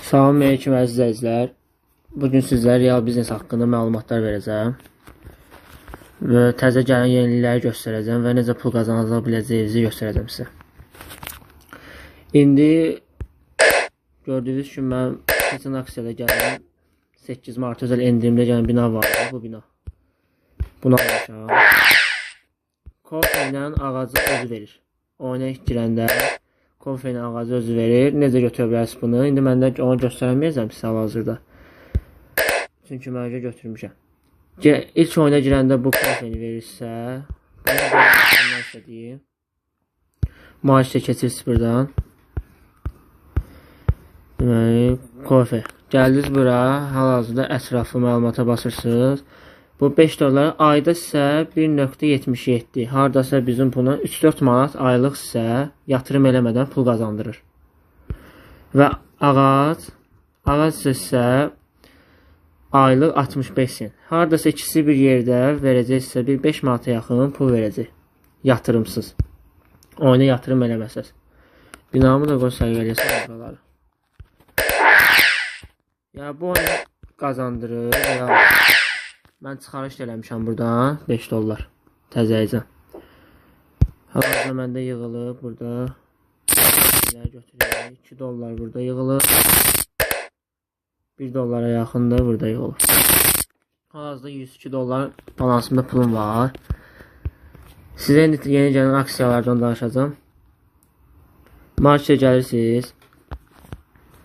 Salam aleyküm əziz izləyicilər. Bugün sizlərə real biznes haqqında məlumatlar verəcəm. Və təzə gələn yenilikləri göstərəcəm və necə pul qazanıla biləcəyinizi göstərəcəm sizə. İndi gördüyünüz kimi mən keçən aksiyada gələn 8 Mart özel endirimdə gələn bina var. Bu bina. Buna almışam. Kofe ilə ağacı özü verir. Oyuna girəndə kofe ilə ağacı özü verir. Necə götürə bilərsiniz bunu? İndi mən də onu göstərəməyəcəm sizə hal-hazırda. Çünki mən önce götürmüşəm. İlk oyuna girəndə bu kofeni verirsə, bunu istədiyim. Maaşla keçirsiniz buradan. Deməli, kofe. Gəldiniz bura, hal-hazırda ətraflı məlumata basırsınız. Bu 5 dolar ayda sizə 1.77. Hardasa bizim buna 3-4 manat aylıq sizə yatırım eləmədən pul qazandırır. Və ağac sizə aylıq 65 sent. Hardasa ikisi bir yerdə verəcək sizə bir 5 manata yaxın pul verəcək. Yatırımsız. Oyuna yatırım eləməsəz. Binamı da göstərgəliyəsə buraları. Ya bu oyunu qazandırır. Mən çıxarış eləmişəm buradan 5 dollar təzəyəcəm. Hal-hazırda məndə yığılıb burada. Götürək. 2 dollar burada yığılıb. 1 dollara yaxındır burada yığılıb. Hal-hazırda 102 dollar balansımda pulum var. Sizə yeni gələn aksiyalardan danışacağım. Marketə gəlirsiniz.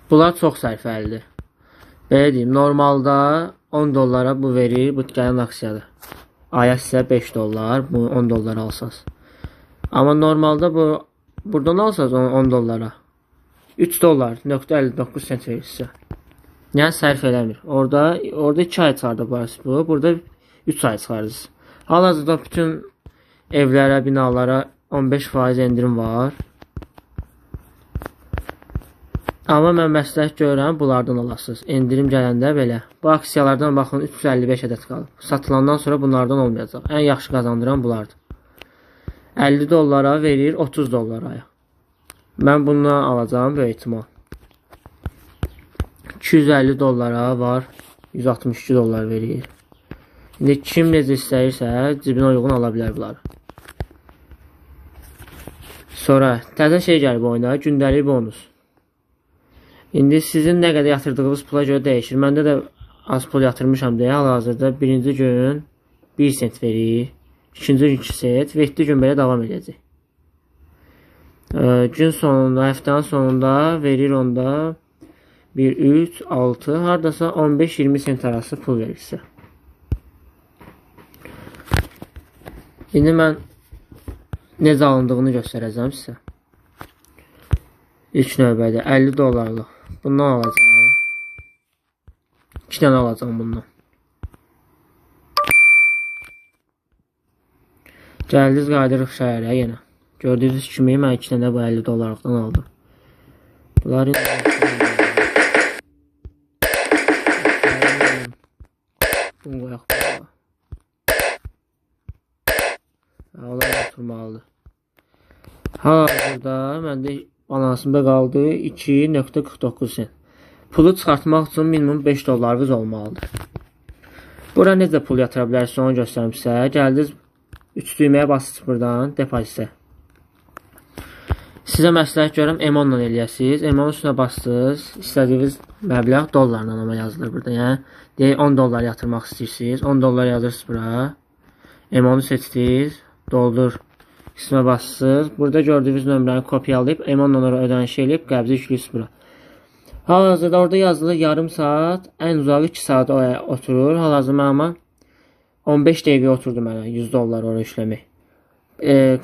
Bunlar çox sərfəlidir. Belə deyim, normalda 10 dollara bu verir, bu gələn aksiyadır. Aya sizə 5 dollar, bu 10 dollar alsaz. Amma normalda bu buradan alsaz 10 dollara 3 dollar, .59 sent verir sizə. Yəni sərf eləmir. Orada 2 ay çıxardı bu, burada 3 ay çıxardınız. Hal-hazırda bütün evlərə, binalara 15% endirim var. Amma mən məsləhət görürəm, bunlardan alasınız. Endirim gələndə belə. Bu aksiyalardan baxın 355 ədəd qalıb. Satılandan sonra bunlardan olmayacaq. Ən yaxşı qazandıran bunlardır. 50 dollara verir 30 dollara. Mən bundan alacağım böyük ehtimal. 250 dollara var 162 dollar verir. İndi kim necə istəyirsə cibinə uyğun ala bilər bunları. Sonra təzə şey gəlib oyuna, gündəlik bonus. İndi sizin nə qədər yatırdığınız pula görə dəyişir. Məndə də az pul yatırmışam deyə hal-hazırda birinci gün 1 sent verir. İkinci gün 2 sent və 7 gün belə davam edəcək. Gün sonunda, həftənin sonunda verir onda 1, 3, 6, hardasa 15-20 sent arası pul verirsə. İndi mən necə alındığını göstərəcəm sizə. İlk növbədə 50 dollarlıq. Bundan alacağım. 2 dənə alacağım bundan. Gəldiniz qaydırıq şəhərə yenə. Gördüyünüz kimi mən 2 dənə bu 50 dollarlıqdan aldım. Bunları bunu qoyaq burada. Onlar oturmalıdır. Hal-hazırda məndə balansımda qaldı 2.49 sent. Pulu çıxartmaq üçün minimum 5 dollarınız olmalıdır. Bura necə pul yatıra bilərsiniz onu göstərim sizə. Gəldiniz 3 düyməyə basırsınız buradan depozitə. Sizə məsləhət görürəm M10 ilə eləyəsiniz. M10 üstünə basdınız. İstədiyiniz məbləğ dollarla ama yazılır burada. Yəni deyək 10 dollar yatırmaq istəyirsiniz. 10 dollar yazırsınız bura. M10'u seçdiniz. Doldur qismə basırsınız. Burada gördüyünüz nömrəni kopyalayıb M10 ilə ödəniş eləyib qəbzi yüklüyürsünüz bura. Hal-hazırda orada yazılır yarım saat, ən uzağı 2 saat oturur. Hal-hazırda amma 15 dəqiqə oturdu mənə 100 dollar oraya işləmək.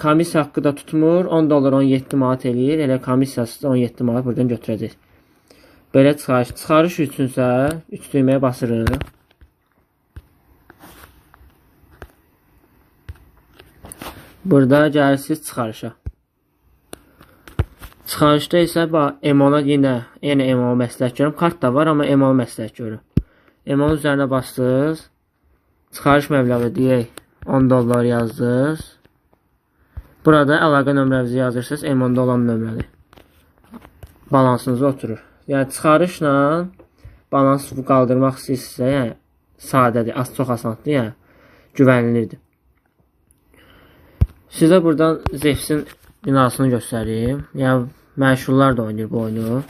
Komissiya haqqı da tutmur. 10 dollar 17 manat eləyir. Elə komissiyası da 17 manat buradan götürəcək. Belə çıxarış. Çıxarış üçünsə 3 düyməyə basırıq. Burada gəlirsiniz çıxarışa. Çıxarışda isə M10'a yenə M10 məsləhət görürüm. Kart da var amma M10 məsləhət görürüm. M10 üzərinə bastınız. Çıxarış məbləği deyək 10 dollar yazdınız. Burada əlaqə nömrənizi yazırsınız. M10'da olan nömrədir. Balansınız oturur. Yəni çıxarışla balans qaldırmaq istəyirsinizsə, yəni sadədir, çox asandır, yəni güvənlidir. Sizə buradan Zevsin binasını göstəreyim. Yəni məşhurlar da oynayır bu oyunu.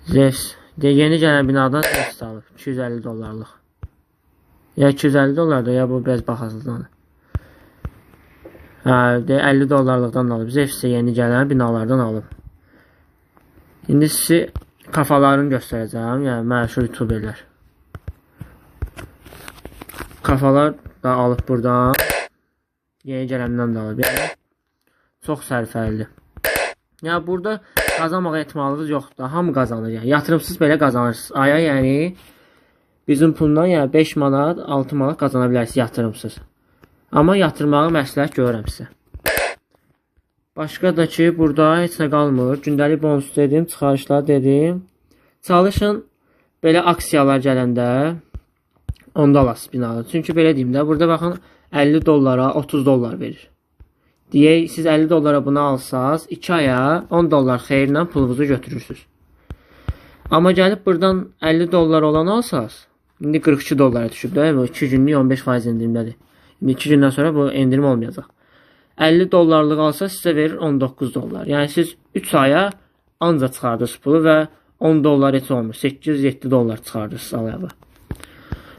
Zevs yeni gələn binadan Zevs alıb 250 dollarlıq. Ya 250 dollar da, ya bu biraz baxasızdandır. Hə, 50 dollarlıqdan alıb. Zevs yeni gələn binalardan alıb. İndi sizi kafalarını göstərəcəm. Yəni məşhur youtuberlər. Kafalar da alıb buradan. Yeni gələndən də alıb. Yəni çox sərfəlidir. Yəni burada qazanmağa ehtimalınız yoxdur. Hamı qazanır. Yəni yatırımsız belə qazanırsınız. Aya yəni bizim puldan yəni 5 manat, 6 manat qazana bilərsiniz yatırımsız. Amma yatırmağı məsləhət görürəm sizə. Başqa da ki, burada heç nə qalmır. Gündəlik bonus dedim, çıxarışlar dedim. Çalışın belə aksiyalar gələndə onda alasınız binaları. Çünki belə deyim də, burada baxın 50 dollara 30 dollar verir. Deyək, siz 50 dollara bunu alsaz, 2 aya 10 dollar xeyirlə pulunuzu götürürsünüz. Amma gəlib buradan 50 dollar olan alsaz, indi 42 dollara düşüb də, 2 günlük 15% endirimdədir. İndi 2 gündən sonra bu endirim olmayacaq. 50 dollarlıq alsa sizə verir 19 dollar. Yəni siz 3 aya ancaq çıxardınız pulu və 10 dollar heç olmur. 8-7 dollar çıxardınız alayaba.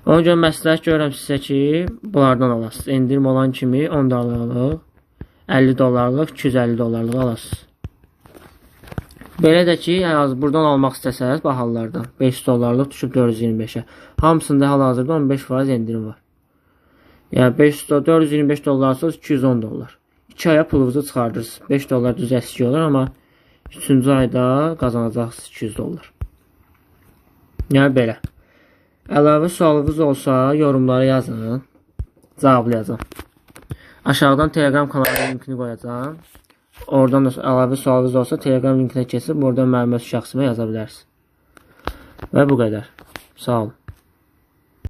Ona görə məsləhət görürəm sizə ki, bunlardan alasınız. Endirim olan kimi 10 dollarlıq, 50 dollarlıq, 250 dollarlıq alasınız. Belə də ki, buradan almaq istəsəniz bahalardan 5 dollarlıq düşüb 425-ə. Hamısında hal-hazırda 15% endirim var. Yəni 425 dollarsa 210 dollar. 2 aya pulunuzu çıxardırırsınız. 5 dollar düz əski olur, amma 3-cü ayda qazanacaqsınız 200 dollar. Yəni belə. Əlavə sualınız olsa yorumlara yazın. Cavablayacağam. Aşağıdan Telegram kanalının linkini qoyacağım. Oradan da əlavə sualınız olsa Telegram linkinə keçib oradan mənim öz şəxsimə yaza bilərsiniz. Və bu qədər. Sağ olun.